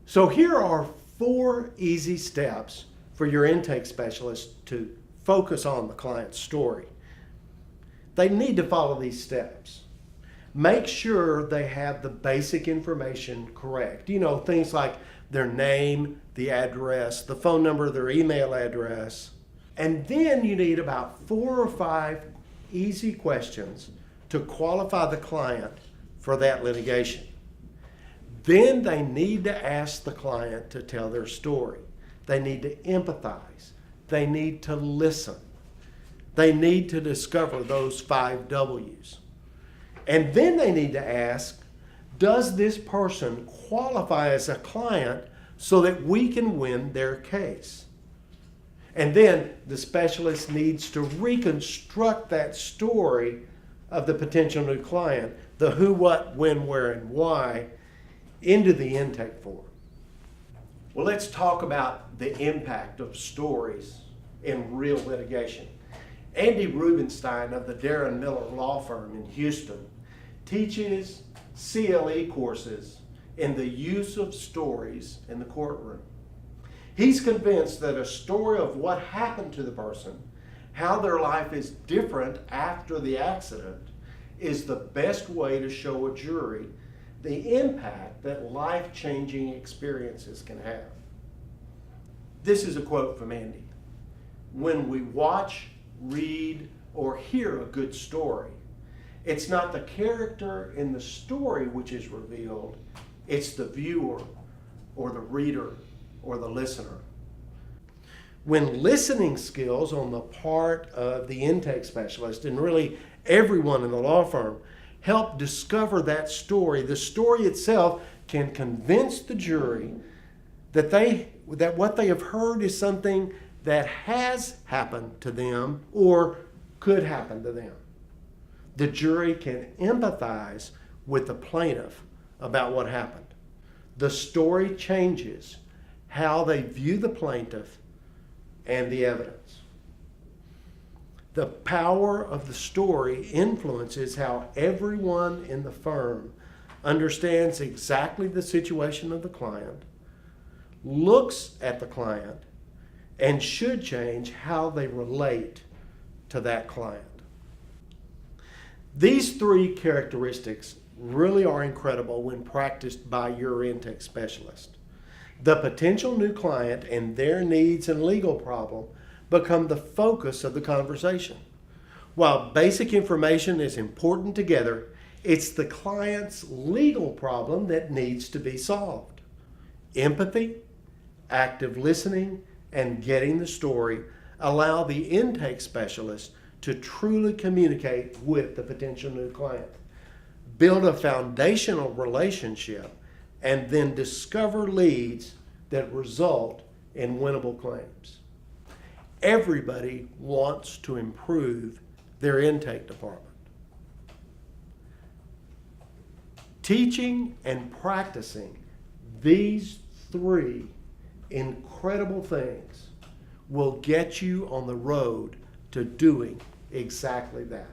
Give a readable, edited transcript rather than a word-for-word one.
So here are 4 easy steps for your intake specialist to focus on the client's story. They need to follow these steps. Make sure they have the basic information correct. You know, things like their name, the address, the phone number, their email address. And then you need about 4 or 5 easy questions to qualify the client for that litigation. Then they need to ask the client to tell their story. They need to empathize. They need to listen. They need to discover those 5 W's. And then they need to ask, does this person qualify as a client so that we can win their case? And then the specialist needs to reconstruct that story of the potential new client, the who, what, when, where, and why, into the intake form. Well, let's talk about the impact of stories in real litigation. Andy Rubenstein of the Darren Miller Law Firm in Houston teaches CLE courses in the use of stories in the courtroom. He's convinced that a story of what happened to the person, how their life is different after the accident, is the best way to show a jury the impact that life-changing experiences can have. This is a quote from Andy. When we watch, read, or hear a good story, it's not the character in the story which is revealed, it's the viewer or the reader or the listener. When listening skills on the part of the intake specialist, and really everyone in the law firm, help discover that story, the story itself can convince the jury that what they have heard is something that has happened to them or could happen to them. The jury can empathize with the plaintiff about what happened. The story changes how they view the plaintiff and the evidence. The power of the story influences how everyone in the firm understands exactly the situation of the client, looks at the client, and should change how they relate to that client. These 3 characteristics really are incredible when practiced by your intake specialist. The potential new client and their needs and legal problem become the focus of the conversation. While basic information is important together, it's the client's legal problem that needs to be solved. Empathy, active listening, and getting the story allow the intake specialist to truly communicate with the potential new client, build a foundational relationship, and then discover leads that result in winnable claims. Everybody wants to improve their intake department. Teaching and practicing these 3 incredible things will get you on the road to doing exactly that.